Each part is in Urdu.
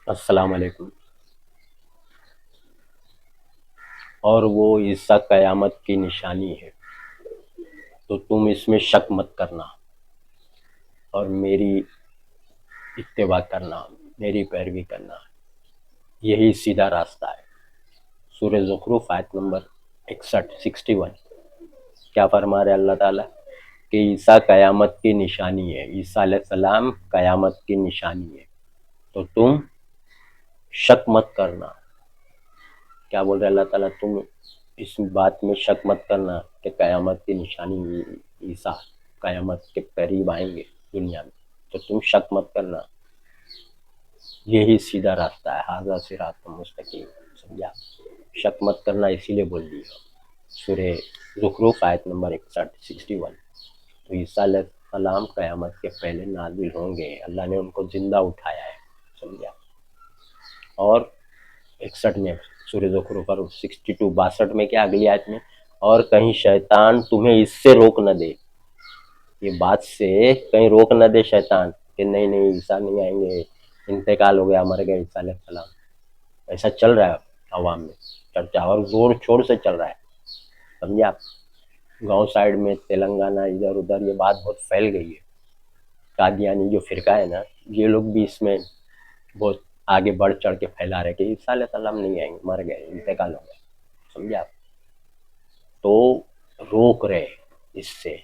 السلام علیکم۔ اور وہ عیسیٰ قیامت کی نشانی ہے، تو تم اس میں شک مت کرنا اور میری اتباع کرنا، میری پیروی کرنا، یہی سیدھا راستہ ہے۔ سورہ زخرف آیت نمبر 61 کیا فرما رہے اللہ تعالیٰ کہ عیسیٰ قیامت کی نشانی ہے، عیسیٰ علیہ السلام قیامت کی نشانی ہے، تو تم شک مت کرنا۔ کیا بول رہے اللہ تعالیٰ؟ تم اس بات میں شک مت کرنا کہ قیامت کی نشانی عیسیٰ قیامت کے قریب آئیں گے دنیا میں، تو تم شک مت کرنا، یہی سیدھا راستہ ہے، ھذا صراط مستقیم۔ سمجھا؟ شک مت کرنا اسی لیے بول دی سورہ زخرف آیت نمبر 61۔ تو عیسیٰ علیہ السلام قیامت کے پہلے نازل ہوں گے، اللہ نے ان کو زندہ اٹھایا ہے۔ سمجھا؟ اور 61 میں سورہ زخرف اور 62 میں کیا اگلی آیت میں، اور کہیں شیطان تمہیں اس سے روک نہ دے، یہ بات سے کہیں روک نہ دے شیطان کہ نہیں عیسیٰ نہیں آئیں گے، انتقال ہو گیا، مر گئے عیسیٰ علیہ السلام۔ ایسا چل رہا ہے عوام میں چرچا، اور زور شور سے چل رہا ہے۔ سمجھا؟ گاؤں سائڈ میں، تلنگانہ، ادھر ادھر یہ بات بہت پھیل گئی ہے۔ قادیانی جو فرقہ ہے نا، یہ لوگ بھی اس میں بہت آگے بڑھ چڑھ کے پھیلا رہے کہ عیسیٰ علیہ السلام نہیں آئیں گے، مر گئے، انتقال ہو گئے۔ سمجھا؟ تو روک رہے اس سے۔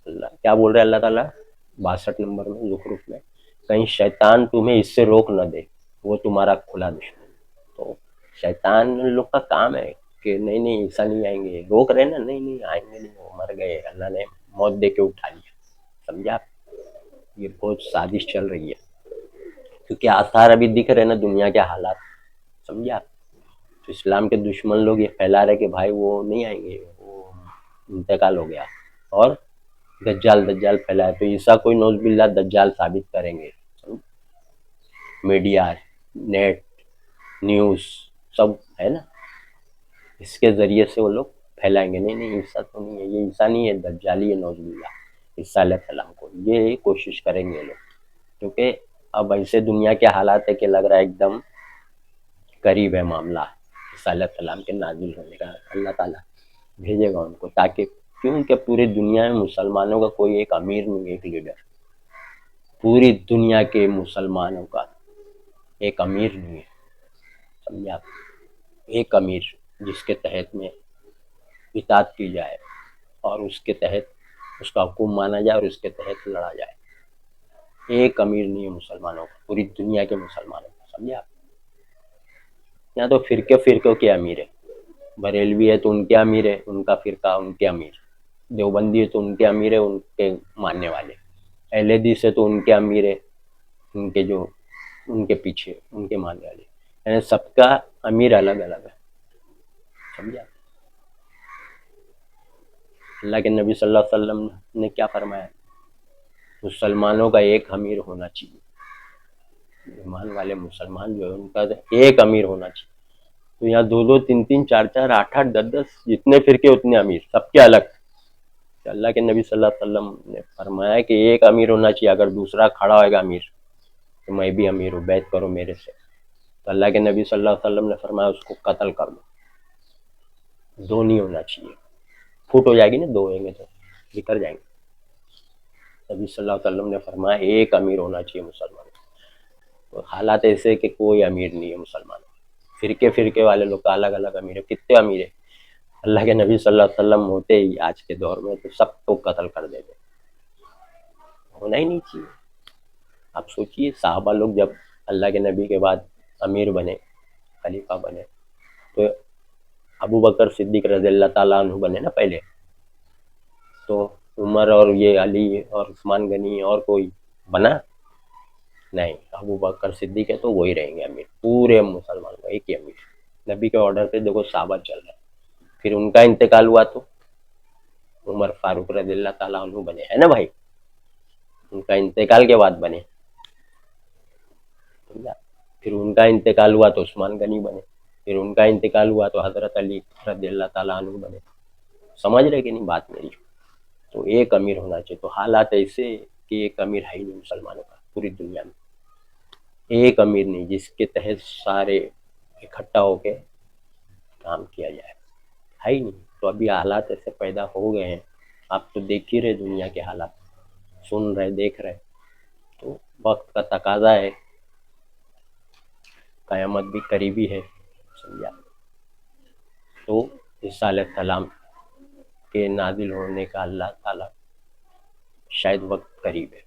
اللہ کیا بول رہے اللہ تعالیٰ 62 نمبر میں زخرف میں، کہیں شیطان تمہیں اس سے روک نہ دے، وہ تمہارا کھلا دشمن۔ تو شیطان لوگ کا کام ہے کہ نہیں عیسیٰ نہیں آئیں گے، روک رہے نا، نہیں آئیں گے، نہیں، وہ مر گئے، اللہ نے موت دے کے اٹھا لیا۔ سمجھا؟ یہ بہت سازش چل رہی ہے، کیونکہ آثار ابھی دکھ رہے نا دنیا کے حالات۔ سمجھا؟ تو اسلام کے دشمن لوگ یہ پھیلا رہے کہ بھائی وہ نہیں آئیں گے، وہ انتقال ہو گیا، اور دجال پھیلائے تو عیسیٰ کوئی نعوذ باللہ دجال ثابت کریں گے۔ میڈیا، نیٹ، نیوز سب ہے نا، اس کے ذریعے سے وہ لوگ پھیلائیں گے نہیں عیسیٰ تو نہیں ہے، یہ عیسیٰ نہیں ہے، دجالی ہے نعوذ باللہ عیسیٰ علیہ السلام کو، یہ کوشش کریں گے لوگ، کیونکہ اب ایسے دنیا کے حالات ہے کہ لگ رہا ہے ایک دم قریب ہے معاملہ عیسیٰ علیہ السلام کے نازل ہونے کا۔ اللہ تعالیٰ بھیجے گا ان کو، تاکہ کیونکہ پوری دنیا میں مسلمانوں کا کوئی ایک امیر نہیں، ایک لیڈر، پوری دنیا کے مسلمانوں کا ایک امیر نہیں ہے۔ سمجھا؟ ایک امیر جس کے تحت میں اطاعت کی جائے اور اس کے تحت اس کا حکم مانا جائے اور اس کے تحت لڑا جائے، ایک امیر نہیں ہے مسلمانوں کا، پوری دنیا کے مسلمانوں کا۔ سمجھا؟ یہاں تو فرقوں کے امیر ہے، بریلوی ہے تو ان کے امیر ہے، ان کا فرقہ ان کے امیر، دیوبندی ہے تو ان کے امیر ہے، ان کے ماننے والے، اہل حدیث ہے تو ان کے امیر ہے، ان کے جو ان کے پیچھے ان کے ماننے والے، یعنی سب کا امیر الگ الگ ہے۔ سمجھا؟ اللہ کے نبی صلی اللہ علیہ وسلم نے کیا فرمایا؟ مسلمانوں کا ایک امیر ہونا چاہیے، ایمان والے مسلمان جو ہے ان کا ایک امیر ہونا چاہیے۔ تو یہاں دو تین چار آٹھ دس جتنے فرقے اتنے امیر، سب کے الگ۔ اللہ کے نبی صلی اللہ علیہ وسلم نے فرمایا کہ ایک امیر ہونا چاہیے، اگر دوسرا کھڑا ہوئے گا امیر تو میں بھی امیر ہوں، بیعت کرو میرے سے، تو اللہ کے نبی صلی اللہ علیہ وسلم نے فرمایا اس کو قتل کر دو، دو نہیں ہونا چاہیے، پھوٹ ہو جائے گی نا، دو ہوئیں گے تو بکھر جائیں گے۔ نبی صلی اللہ علیہ وسلم نے فرمایا ایک امیر ہونا چاہیے مسلمان کو۔ حالات ایسے کہ کوئی امیر نہیں ہے مسلمان، فرقے والے لوگ کا الگ الگ امیر ہے، کتنے امیر ہے۔ اللہ کے نبی صلی اللہ علیہ وسلم ہوتے ہی آج کے دور میں تو سب کو قتل کر دیتے، ہونا ہی نہیں چاہیے۔ آپ سوچئے صحابہ لوگ جب اللہ کے نبی کے بعد امیر بنے، خلیفہ بنے، تو ابو بکر صدیق رضی اللہ تعالیٰ عنہ بنے نا پہلے، تو عمر اور یہ علی اور عثمان غنی اور کوئی بنا نہیں، ابو بکر صدیق ہے تو وہی رہیں گے امیر، پورے مسلمان کو ایک ہی امیر، نبی کے آرڈر پہ دیکھو صحابہ چل رہے ہیں۔ پھر ان کا انتقال ہوا تو عمر فاروق رضی اللہ تعالیٰ عنہ بنے، ہے نا بھائی، ان کا انتقال کے بعد بنے۔ پھر ان کا انتقال ہوا تو عثمان غنی بنے، پھر ان کا انتقال ہوا تو حضرت علی رضی اللہ تعالیٰ عنہ بنے۔ سمجھ رہے کہ نہیں بات میری؟ تو ایک امیر ہونا چاہیے، تو حالات ایسے کہ ایک امیر ہے ہی نہیں مسلمانوں کا پوری دنیا میں۔ ایک امیر نہیں جس کے تحت سارے اکٹھا ہو کے کام کیا جائے، ہے ہی نہیں۔ تو ابھی حالات ایسے پیدا ہو گئے ہیں، آپ تو دیکھ ہی رہے دنیا کے حالات، سن رہے دیکھ رہے، تو وقت کا تقاضا ہے، قیامت بھی قریبی ہے، سمجھا۔ تو عیسیٰ علیہ السلام کے نازل ہونے کا اللہ تعالیٰ شاید وقت قریب ہے،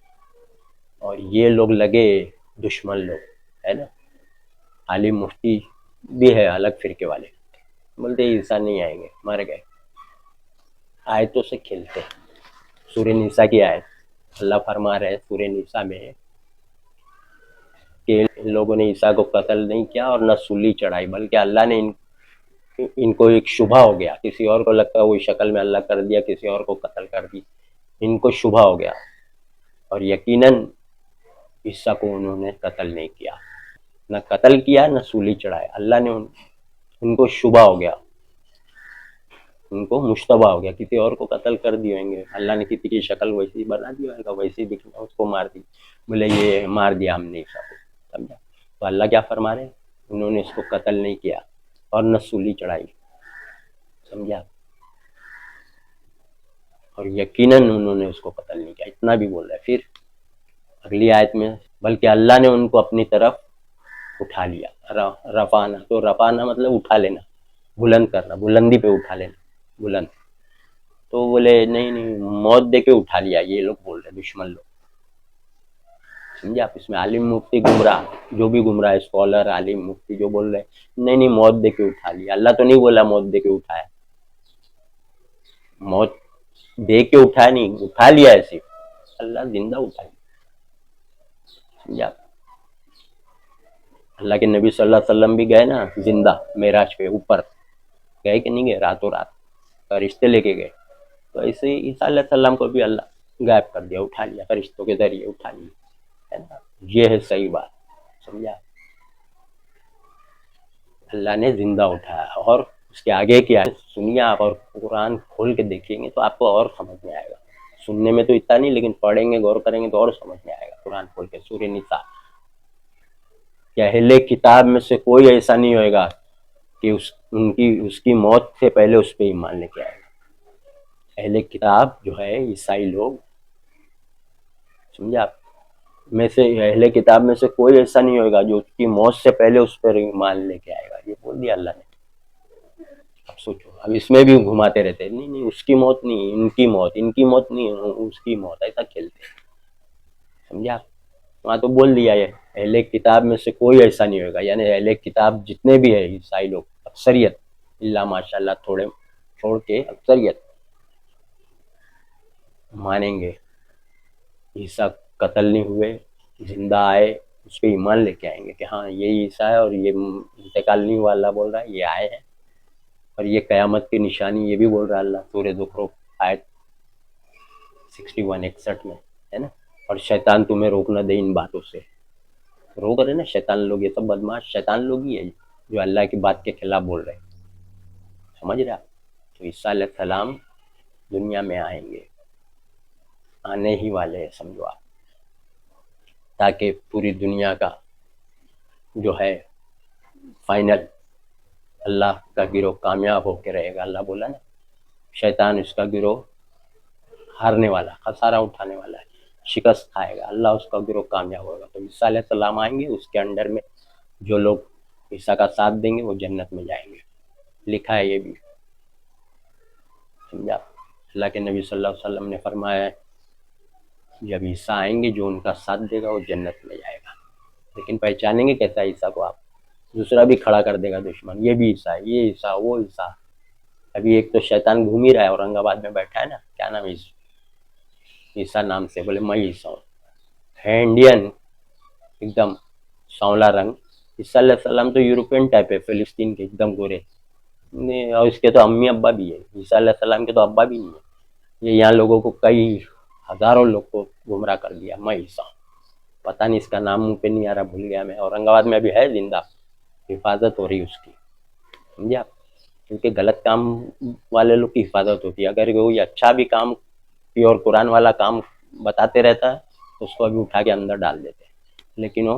اور یہ لوگ لگے دشمن لوگ، ہے نا، عالم مفتی بھی ہے الگ فرقے والے، بولتے عیسیٰ نہیں آئیں گے، مر گئے، آیتوں سے کھیلتے ہیں۔ سورہ نساء کی آیت اللہ فرما رہے ہیں سورہ نساء میں کہ ان لوگوں نے عیسیٰ کو قتل نہیں کیا اور نہ سولی چڑھائی، بلکہ اللہ نے ان کو ایک شبہ ہو گیا، کسی اور کو لگتا ہے وہی شکل میں اللہ کر دیا، کسی اور کو قتل کر دی، ان کو شبہ ہو گیا، اور یقیناً عیسیٰ کو انہوں نے قتل نہیں کیا، نہ قتل کیا نہ سولی چڑھایا، اللہ نے ان کو شبہ ہو گیا، ان کو مشتبہ ہو گیا، کسی اور کو قتل کر دیے ہوں گے، اللہ نے کسی کی شکل ویسی بنا دی ہوگا، ویسی دکھنا، اس کو مار دی، بولے یہ مار دیا ہم نے عیسیٰ کو، سمجھا۔ تو اللہ کیا فرما رہے ہیں، انہوں نے اس کو قتل نہیں کیا اور نہ سولی چڑھائی، سمجھا، اور یقیناً انہوں نے اس کو قتل نہیں کیا، اتنا بھی بول رہا ہے۔ پھر اگلی آیت میں بلکہ اللہ نے ان کو اپنی طرف اٹھا لیا، رفعنا، تو رفعنا مطلب اٹھا لینا، بلند کرنا، بلندی پہ اٹھا لینا، بلند۔ تو بولے نہیں نہیں، موت دے کے اٹھا لیا، یہ لوگ بول رہے دشمن لوگ، سمجھے آپ۔ اس میں عالم مفتی گمراہ، جو بھی گمراہ اسکالر عالم مفتی جو بول رہے نہیں نہیں موت دے کے اٹھا لیا، اللہ تو نہیں بولا موت دے کے اٹھایا، موت دے کے اٹھایا نہیں، اٹھا لیا ایسے، اللہ زندہ اٹھا لیا، سمجھا۔ اللہ کے نبی صلی اللہ علیہ وسلم بھی گئے نا زندہ معراج پہ، اوپر گئے کہ نہیں گئے، راتوں رات فرشتے لے کے گئے، تو ایسے ہی عیسیٰ علیہ السلام کو بھی اللہ غائب کر دیا، اٹھا لیا، فرشتوں کے ذریعے اٹھا لیا، ہے نا۔ یہ ہے صحیح بات، سمجھا، اللہ نے زندہ اٹھایا۔ اور اس کے آگے کیا ہے سنیے آپ، اور قرآن کھول کے دیکھیں گے تو آپ کو اور سمجھ میں آئے گا، سننے میں تو اتنا نہیں، لیکن پڑھیں گے غور کریں گے تو اور سمجھ میں آئے گا۔ قرآن کھول کے سورہ نساء کہ اہل کتاب میں سے کوئی ایسا نہیں ہوئے گا کہ اس کی موت سے پہلے اس پہ ایمان لے کے آئے گا۔ اہل کتاب جو ہے عیسائی لوگ، سمجھا، میں سے اہل کتاب میں سے کوئی ایسا نہیں ہوگا جو اس کی موت سے پہلے اس پر ایمان لے کے آئے گا، یہ بول دیا اللہ نے۔ اب سوچو، اب اس میں بھی گھماتے رہتے ہیں، نہیں نہیں اس کی موت نہیں، ان کی موت، ان کی موت نہیں، اس کی موت، ایسا کھیلتے ہیں، سمجھا۔ وہاں تو بول دیا ہے اہل کتاب میں سے کوئی ایسا نہیں ہوگا، یعنی اہل کتاب جتنے بھی ہیں عیسائی لوگ، اکثریت، اللہ ماشاء اللہ تھوڑے چھوڑ کے اکثریت مانیں گے عیسیٰ قتل نہیں ہوئے، زندہ آئے، اس پہ ایمان لے کے آئیں گے کہ ہاں یہ عیسیٰ ہے اور یہ انتقال نہیں ہوا، اللہ بول رہا ہے یہ آئے ہیں، اور یہ قیامت کی نشانی، یہ بھی بول رہا ہے اللہ سورہ زخرف آیت 61 61 میں، ہے نا۔ اور شیطان تمہیں روک نہ دے ان باتوں سے، روک رہے نا شیطان لوگ، یہ سب بدماش شیطان لوگ ہی ہے جو اللہ کی بات کے خلاف بول رہے ہیں، سمجھ رہے آپ۔ تو عیسیٰ علیہ السلام دنیا میں آئیں گے، آنے ہی والے ہیں، سمجھو آپ، تاکہ پوری دنیا کا جو ہے فائنل اللہ کا گروہ کامیاب ہو کے رہے گا، اللہ بولا نا شیطان اس کا گروہ ہارنے والا، خسارہ اٹھانے والا ہے، شکست کھائے گا، اللہ اس کا گروہ کامیاب ہوگا۔ تو عیسیٰ علیہ السلام آئیں گے، اس کے انڈر میں جو لوگ عیسیٰ کا ساتھ دیں گے وہ جنت میں جائیں گے، لکھا ہے یہ بھی، سمجھا۔ اللہ کے نبی صلی اللہ علیہ وسلم نے فرمایا ہے جب عیسیٰ آئیں گے جو ان کا ساتھ دے گا وہ جنت میں جائے گا، لیکن پہچانیں گے کیسا عیسیٰ کو آپ، دوسرا بھی کھڑا کر دے گا دشمن، یہ بھی عیسیٰ ہے، یہ عیسیٰ وہ عیسیٰ۔ ابھی ایک تو شیطان گھوم ہی رہا ہے، اورنگ آباد میں بیٹھا ہے نا، کیا نام ہے عیسیٰ نام سے، بولے میں عیسیٰ ہوں، ہے انڈین، ایک دم سانولا رنگ۔ عیسیٰ علیہ السلام تو یورپین ٹائپ ہے، فلسطین کے ایک دم گورے، اور اس کے تو امی ابا بھی ہے، عیسیٰ علیہ السلام کے تو ابا بھی نہیں ہے، یہ یہاں لوگوں کو کئی ہزاروں لوگ کو گمراہ کر دیا، میں عیسیٰ ہوں، پتہ نہیں اس کا نام منہ پہ نہیں آ رہا، بھول گیا میں، اورنگ آباد میں ابھی ہے زندہ، حفاظت ہو رہی اس کی، سمجھا، کیونکہ غلط کام والے لوگ کی حفاظت ہوتی ہے، اگر کوئی اچھا بھی کام پیور قرآن والا کام بتاتے رہتا ہے تو اس کو ابھی اٹھا کے اندر ڈال دیتے ہیں، لیکن وہ